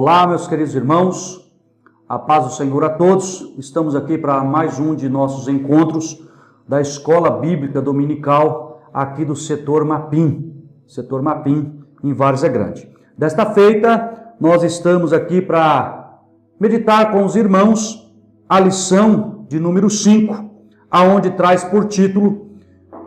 Olá, meus queridos irmãos, a paz do Senhor a todos. Estamos aqui para mais um de nossos encontros da Escola Bíblica Dominical aqui do setor Mapim, em Várzea Grande. Desta feita, nós estamos aqui para meditar com os irmãos a lição de número 5, aonde traz por título: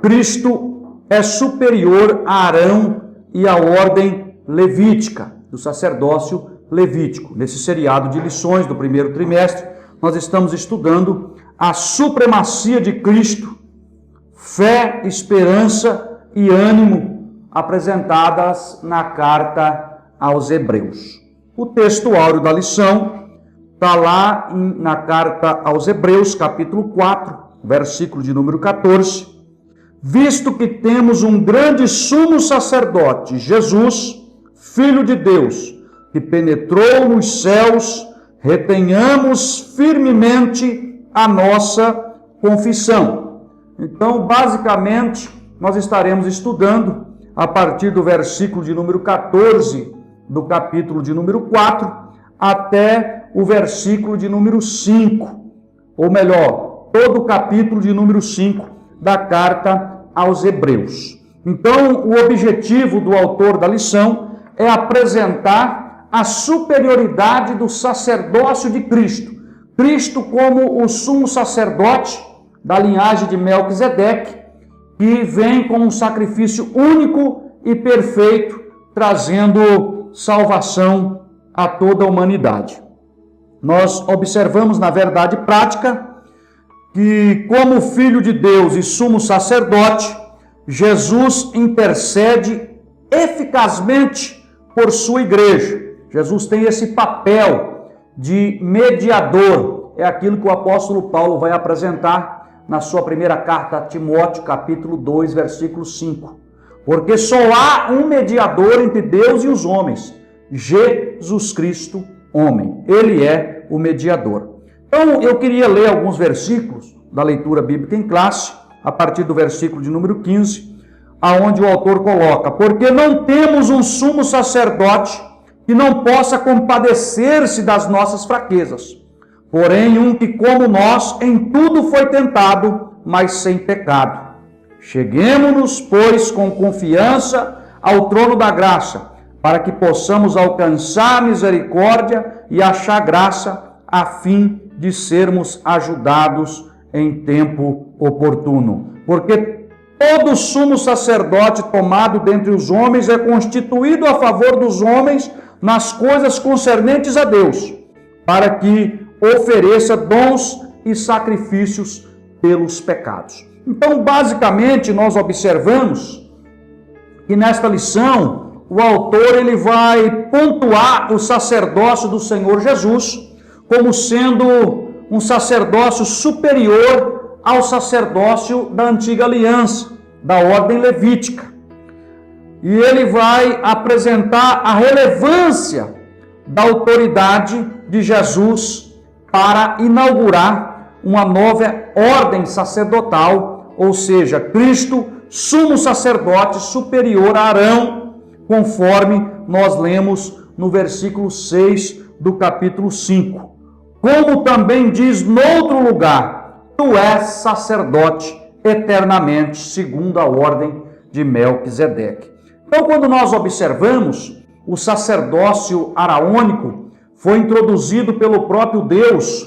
Cristo é superior a Arão e à ordem levítica, do sacerdócio levítico. Nesse seriado de lições do primeiro trimestre, nós estamos estudando a supremacia de Cristo, fé, esperança e ânimo apresentadas na carta aos Hebreus. O texto áureo da lição está lá na carta aos Hebreus, capítulo 4, versículo de número 14. Visto que temos um grande sumo sacerdote, Jesus, Filho de Deus, que penetrou nos céus, retenhamos firmemente a nossa confissão. Então, basicamente, nós estaremos estudando a partir do versículo de número 14 do capítulo de número 4 até o versículo de número 5, ou melhor, todo o capítulo de número 5 da carta aos Hebreus. Então, o objetivo do autor da lição é apresentar a superioridade do sacerdócio de Cristo. Cristo como o sumo sacerdote da linhagem de Melquisedeque, que vem com um sacrifício único e perfeito, trazendo salvação a toda a humanidade. Nós observamos na verdade prática que, como Filho de Deus e sumo sacerdote, Jesus intercede eficazmente por sua igreja. Jesus tem esse papel de mediador. É aquilo que o apóstolo Paulo vai apresentar na sua primeira carta a Timóteo, capítulo 2, versículo 5. Porque só há um mediador entre Deus e os homens, Jesus Cristo, homem. Ele é o mediador. Então, eu queria ler alguns versículos da leitura bíblica em classe, a partir do versículo de número 15, aonde o autor coloca: porque não temos um sumo sacerdote que não possa compadecer-se das nossas fraquezas, porém um que, como nós, em tudo foi tentado, mas sem pecado. Cheguemo-nos, pois, com confiança ao trono da graça, para que possamos alcançar misericórdia e achar graça, a fim de sermos ajudados em tempo oportuno. Porque todo sumo sacerdote tomado dentre os homens é constituído a favor dos homens nas coisas concernentes a Deus, para que ofereça dons e sacrifícios pelos pecados. Então, basicamente, nós observamos que nesta lição o autor ele vai pontuar o sacerdócio do Senhor Jesus como sendo um sacerdócio superior ao sacerdócio da antiga aliança, da ordem levítica. E ele vai apresentar a relevância da autoridade de Jesus para inaugurar uma nova ordem sacerdotal, ou seja, Cristo, sumo sacerdote superior a Arão, conforme nós lemos no versículo 6 do capítulo 5. Como também diz noutro lugar: tu és sacerdote eternamente, segundo a ordem de Melquisedeque. Então, quando nós observamos, o sacerdócio araônico foi introduzido pelo próprio Deus,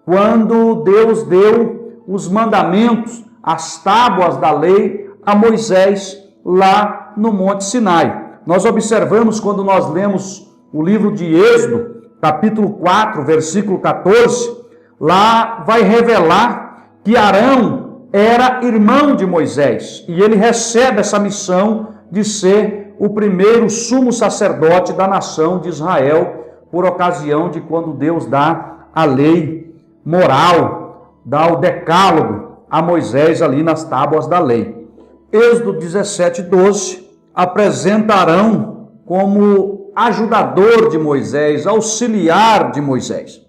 quando Deus deu os mandamentos, as tábuas da lei a Moisés, lá no Monte Sinai. Nós observamos, quando nós lemos o livro de Êxodo, capítulo 4, versículo 14, lá vai revelar que Arão era irmão de Moisés, e ele recebe essa missão de ser o primeiro sumo sacerdote da nação de Israel, por ocasião de quando Deus dá a lei moral, dá o decálogo a Moisés ali nas tábuas da lei. Êxodo 17, 12, apresenta Arão como ajudador de Moisés, auxiliar de Moisés.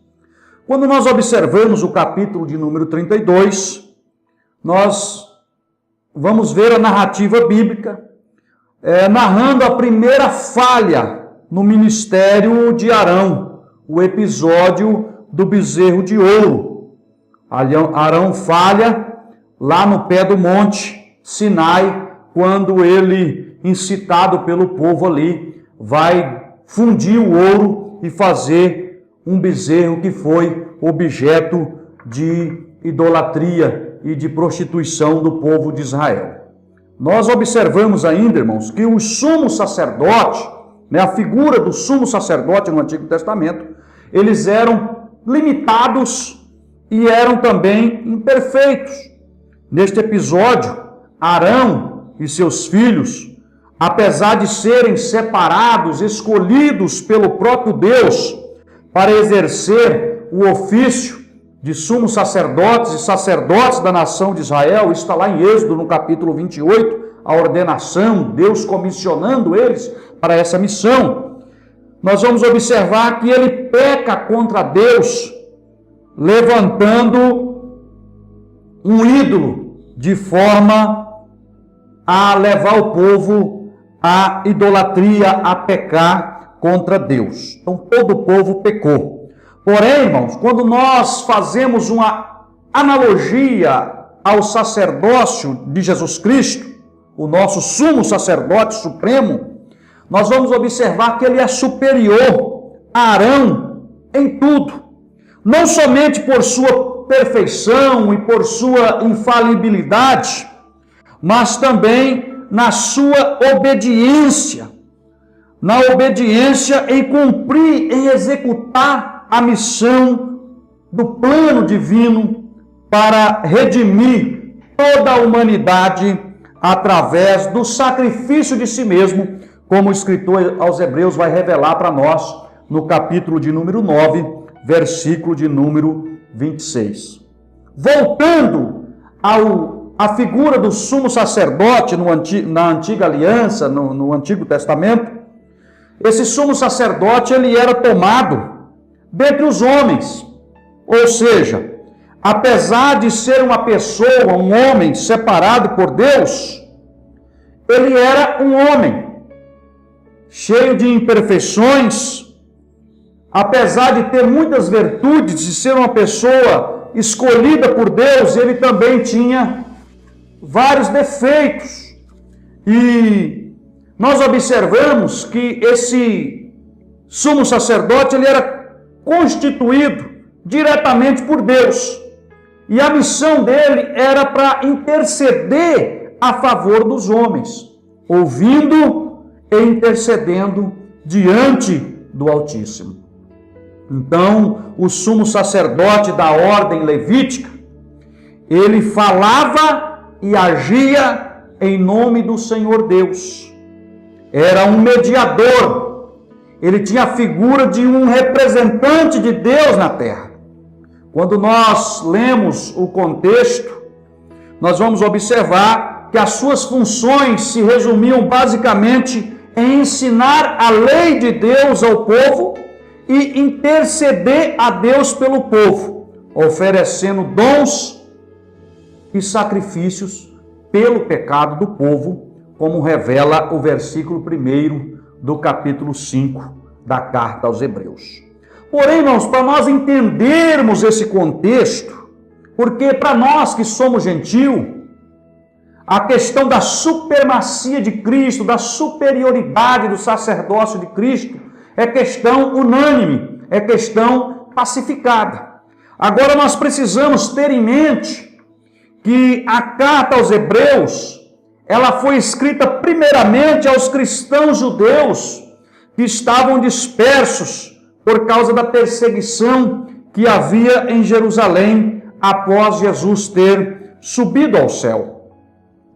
Quando nós observamos o capítulo de número 32, nós vamos ver a narrativa bíblica narrando a primeira falha no ministério de Arão, o episódio do bezerro de ouro. Arão falha lá no pé do monte Sinai, quando ele, incitado pelo povo ali, vai fundir o ouro e fazer um bezerro que foi objeto de idolatria e de prostituição do povo de Israel. Nós observamos ainda, irmãos, que o sumo sacerdote, a figura do sumo sacerdote no Antigo Testamento, eles eram limitados e eram também imperfeitos. Neste episódio, Arão e seus filhos, apesar de serem separados, escolhidos pelo próprio Deus para exercer o ofício de sumos sacerdotes e sacerdotes da nação de Israel, está lá em Êxodo, no capítulo 28, a ordenação, Deus comissionando eles para essa missão. Nós vamos observar que ele peca contra Deus, levantando um ídolo, de forma a levar o povo à idolatria, a pecar contra Deus. Então todo o povo pecou. Porém, irmãos, quando nós fazemos uma analogia ao sacerdócio de Jesus Cristo, o nosso sumo sacerdote supremo, nós vamos observar que ele é superior a Arão em tudo. Não somente por sua perfeição e por sua infalibilidade, mas também na sua obediência. Na obediência em cumprir, em executar a missão do plano divino para redimir toda a humanidade através do sacrifício de si mesmo, como o escritor aos Hebreus vai revelar para nós no capítulo de número 9, versículo de número 26. Voltando à figura do sumo sacerdote na antiga aliança, no Antigo Testamento, esse sumo sacerdote ele era tomado dentre os homens, ou seja, apesar de ser uma pessoa, um homem separado por Deus, ele era um homem cheio de imperfeições, apesar de ter muitas virtudes, de ser uma pessoa escolhida por Deus, ele também tinha vários defeitos. E nós observamos que esse sumo sacerdote ele era constituído diretamente por Deus. E a missão dele era para interceder a favor dos homens, ouvindo e intercedendo diante do Altíssimo. Então, o sumo sacerdote da ordem levítica, ele falava e agia em nome do Senhor Deus. Era um mediador. Ele tinha a figura de um representante de Deus na terra. Quando nós lemos o contexto, nós vamos observar que as suas funções se resumiam basicamente em ensinar a lei de Deus ao povo e interceder a Deus pelo povo, oferecendo dons e sacrifícios pelo pecado do povo, como revela o versículo 1 do capítulo 5 da carta aos Hebreus. Porém, irmãos, para nós entendermos esse contexto, porque para nós que somos gentios, a questão da supremacia de Cristo, da superioridade do sacerdócio de Cristo, é questão unânime, é questão pacificada. Agora nós precisamos ter em mente que a carta aos Hebreus, ela foi escrita primeiramente aos cristãos judeus que estavam dispersos por causa da perseguição que havia em Jerusalém após Jesus ter subido ao céu.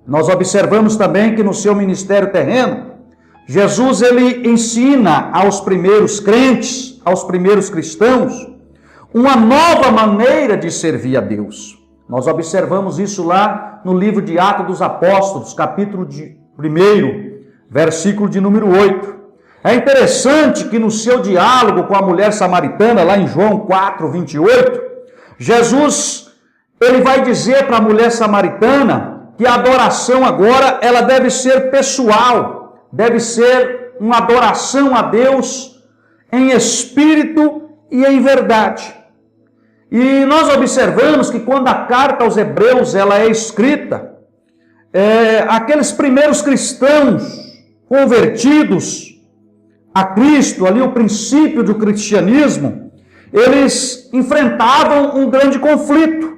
Nós observamos também que no seu ministério terreno, Jesus ele ensina aos primeiros crentes, aos primeiros cristãos, uma nova maneira de servir a Deus. Nós observamos isso lá no livro de Atos dos Apóstolos, capítulo 1, versículo de número 8. É interessante que no seu diálogo com a mulher samaritana, lá em João 4, 28, Jesus ele vai dizer para a mulher samaritana que a adoração agora ela deve ser pessoal, deve ser uma adoração a Deus em espírito e em verdade. E nós observamos que quando a carta aos Hebreus ela é escrita, aqueles primeiros cristãos convertidos a Cristo, ali o princípio do cristianismo, eles enfrentavam um grande conflito.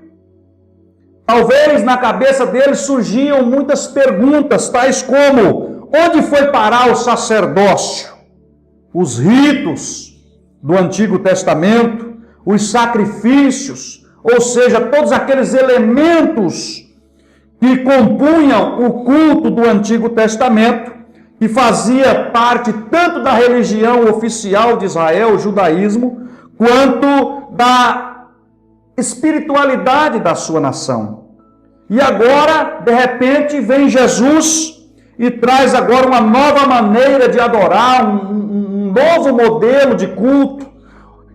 Talvez na cabeça deles surgiam muitas perguntas, tais como: onde foi parar o sacerdócio? Os ritos do Antigo Testamento, os sacrifícios, ou seja, todos aqueles elementos que compunham o culto do Antigo Testamento, que fazia parte tanto da religião oficial de Israel, o judaísmo, quanto da espiritualidade da sua nação. E agora, de repente, vem Jesus e traz agora uma nova maneira de adorar, um novo modelo de culto.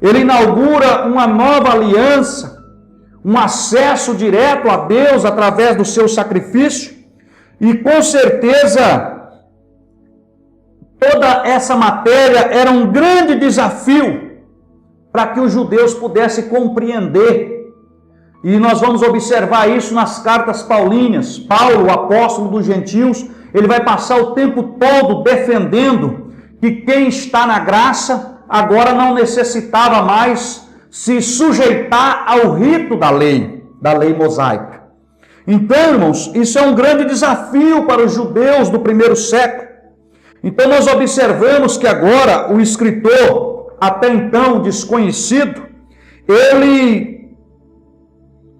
Ele inaugura uma nova aliança, um acesso direto a Deus através do seu sacrifício. E com certeza, toda essa matéria era um grande desafio para que os judeus pudessem compreender. E nós vamos observar isso nas cartas paulinas. Paulo, o apóstolo dos gentios, ele vai passar o tempo todo defendendo que quem está na graça agora não necessitava mais se sujeitar ao rito da lei mosaica. Então, irmãos, isso é um grande desafio para os judeus do primeiro século. Então nós observamos que agora o escritor, até então desconhecido, ele,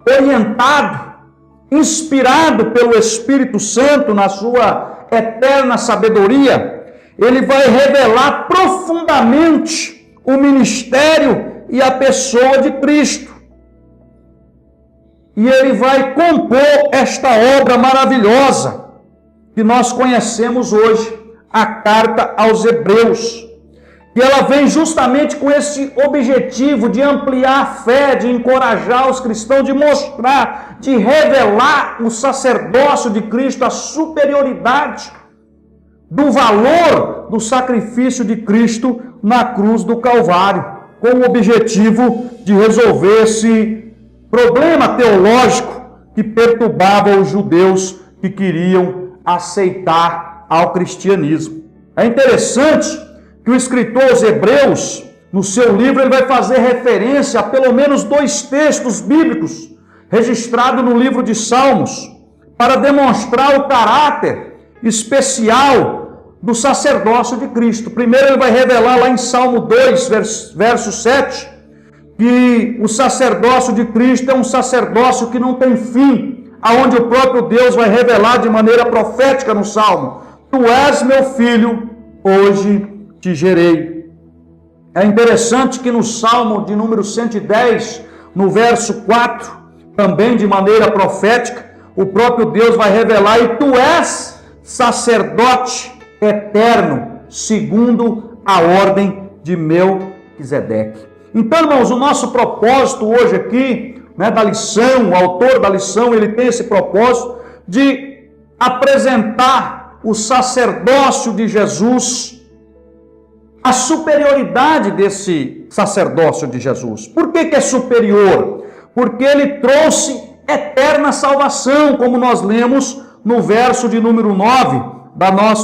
orientado, inspirado pelo Espírito Santo na sua eterna sabedoria, ele vai revelar profundamente o ministério e a pessoa de Cristo. E ele vai compor esta obra maravilhosa que nós conhecemos hoje, a carta aos Hebreus. E ela vem justamente com esse objetivo de ampliar a fé, de encorajar os cristãos, de mostrar, de revelar o sacerdócio de Cristo, a superioridade do valor do sacrifício de Cristo na cruz do Calvário, com o objetivo de resolver esse problema teológico que perturbava os judeus que queriam aceitar ao cristianismo. É interessante que o escritor aos Hebreus, no seu livro, ele vai fazer referência a pelo menos 2 textos bíblicos registrados no livro de Salmos, para demonstrar o caráter especial do sacerdócio de Cristo. Primeiro ele vai revelar lá em Salmo 2, verso 7, que o sacerdócio de Cristo é um sacerdócio que não tem fim, aonde o próprio Deus vai revelar de maneira profética no Salmo: Tu és meu filho, hoje te gerei. É interessante que no Salmo de número 110, no verso 4, também de maneira profética, o próprio Deus vai revelar: E tu és sacerdote eterno, segundo a ordem de Melquisedeque. Então, irmãos, o nosso propósito hoje aqui, da lição, o autor da lição, ele tem esse propósito de apresentar o sacerdócio de Jesus, a superioridade desse sacerdócio de Jesus. Por que é superior? Porque ele trouxe eterna salvação, como nós lemos no verso de número 9,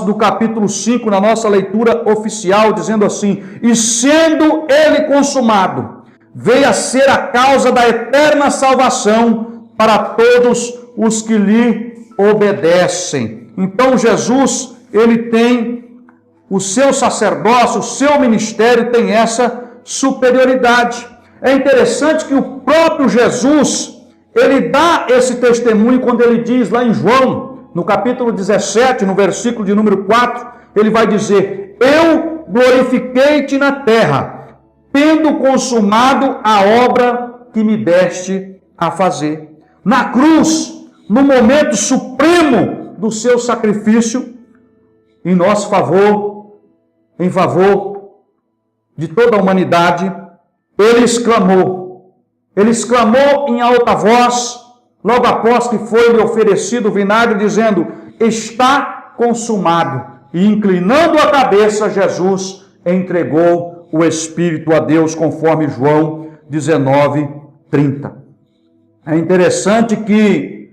do capítulo 5, na nossa leitura oficial, dizendo assim: E sendo ele consumado, veio a ser a causa da eterna salvação para todos os que lhe obedecem. Então Jesus, ele tem o seu sacerdócio, o seu ministério tem essa superioridade. É interessante que o próprio Jesus, ele dá esse testemunho quando ele diz lá em João, no capítulo 17, no versículo de número 4, ele vai dizer: Eu glorifiquei-te na terra, tendo consumado a obra que me deste a fazer. Na cruz, no momento supremo do seu sacrifício, em nosso favor, em favor de toda a humanidade, ele exclamou em alta voz, logo após que foi-lhe oferecido o vinagre, dizendo: Está consumado. e inclinando a cabeça, Jesus entregou o Espírito a Deus, conforme João 19:30. É interessante que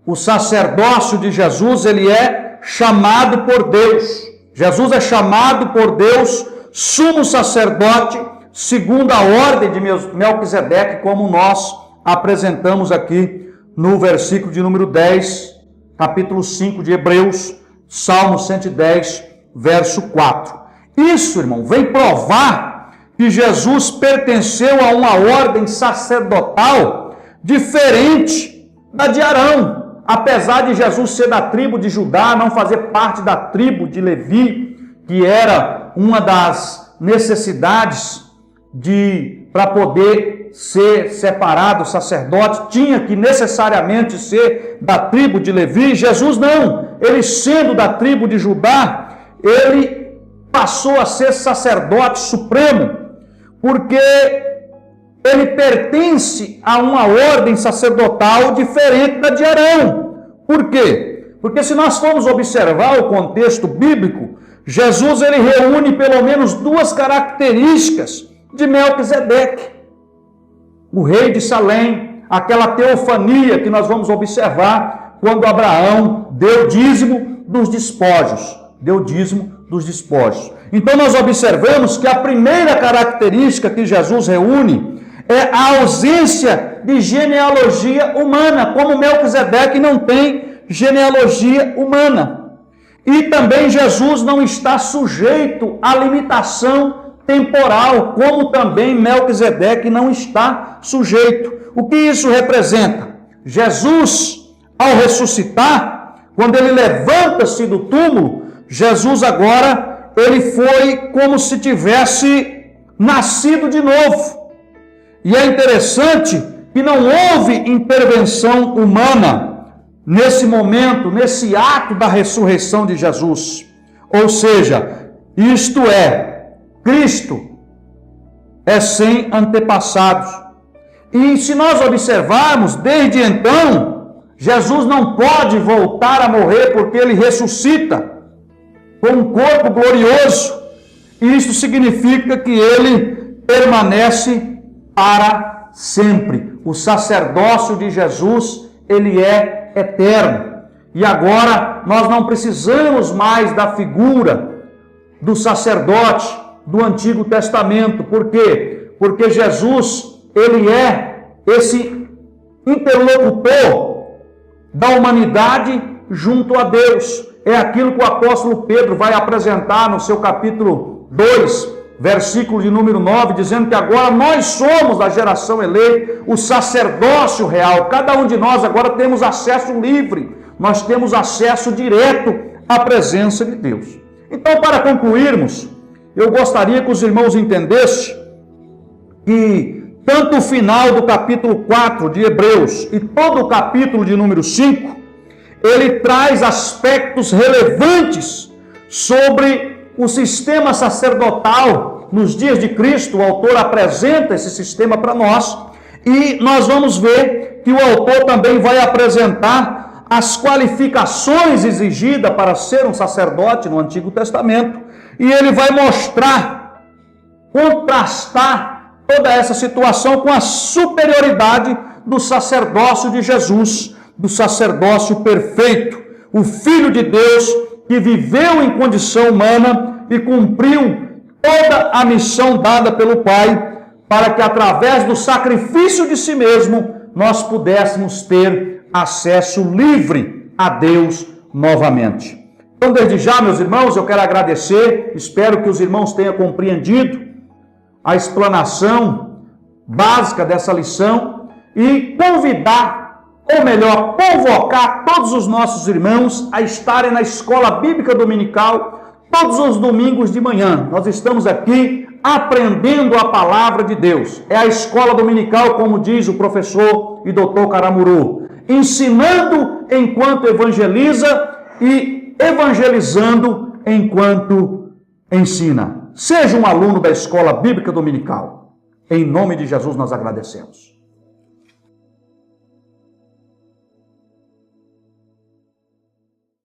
o sacerdócio de Jesus, ele é chamado por Deus. Jesus é chamado por Deus sumo sacerdote, segundo a ordem de Melquisedeque, como nós apresentamos aqui no versículo de número 10, capítulo 5 de Hebreus, Salmo 110, verso 4. Isso, irmão, vem provar que Jesus pertenceu a uma ordem sacerdotal diferente da de Arão. Apesar de Jesus ser da tribo de Judá, não fazer parte da tribo de Levi, que era uma das necessidades para poder ser separado sacerdote, tinha que necessariamente ser da tribo de Levi. Jesus não, ele sendo da tribo de Judá, ele passou a ser sacerdote supremo, porque ele pertence a uma ordem sacerdotal diferente da de Arão. Por quê? Porque se nós formos observar o contexto bíblico, Jesus ele reúne pelo menos duas características de Melquisedeque. O rei de Salém, aquela teofania que nós vamos observar quando Abraão deu dízimo dos despojos. Deu dízimo dos despojos. Então nós observamos que a primeira característica que Jesus reúne é a ausência de genealogia humana, como Melquisedeque não tem genealogia humana. E também Jesus não está sujeito à limitação temporal, como também Melquisedeque não está sujeito. O que isso representa? Jesus, ao ressuscitar, quando ele levanta-se do túmulo, Jesus agora, ele foi como se tivesse nascido de novo. E é interessante que não houve intervenção humana nesse momento, nesse ato da ressurreição de Jesus. Ou seja, isto é, Cristo é sem antepassados. E se nós observarmos, desde então, Jesus não pode voltar a morrer porque ele ressuscita com um corpo glorioso. E isso significa que ele permanece para sempre. O sacerdócio de Jesus, ele é eterno. E agora nós não precisamos mais da figura do sacerdote do Antigo Testamento. Por quê? Porque Jesus, ele é esse interlocutor da humanidade junto a Deus. É aquilo que o apóstolo Pedro vai apresentar no seu capítulo 2, versículo de número 9, dizendo que agora nós somos da geração eleita, o sacerdócio real. Cada um de nós agora temos acesso livre, nós temos acesso direto à presença de Deus. Então, para concluirmos, eu gostaria que os irmãos entendessem que tanto o final do capítulo 4 de Hebreus e todo o capítulo de número 5, ele traz aspectos relevantes sobre o sistema sacerdotal nos dias de Cristo. O autor apresenta esse sistema para nós e nós vamos ver que o autor também vai apresentar as qualificações exigidas para ser um sacerdote no Antigo Testamento e ele vai mostrar, contrastar toda essa situação com a superioridade do sacerdócio de Jesus, do sacerdócio perfeito, o Filho de Deus que viveu em condição humana e cumpriu toda a missão dada pelo Pai, para que através do sacrifício de si mesmo, nós pudéssemos ter acesso livre a Deus novamente. Então, desde já, meus irmãos, eu quero agradecer, espero que os irmãos tenham compreendido a explanação básica dessa lição e convidar, ou melhor, convocar todos os nossos irmãos a estarem na escola bíblica dominical todos os domingos de manhã. Nós estamos aqui aprendendo a palavra de Deus. É a escola dominical, como diz o professor e doutor Caramuru, ensinando enquanto evangeliza e evangelizando enquanto ensina. Seja um aluno da escola bíblica dominical. Em nome de Jesus nós agradecemos.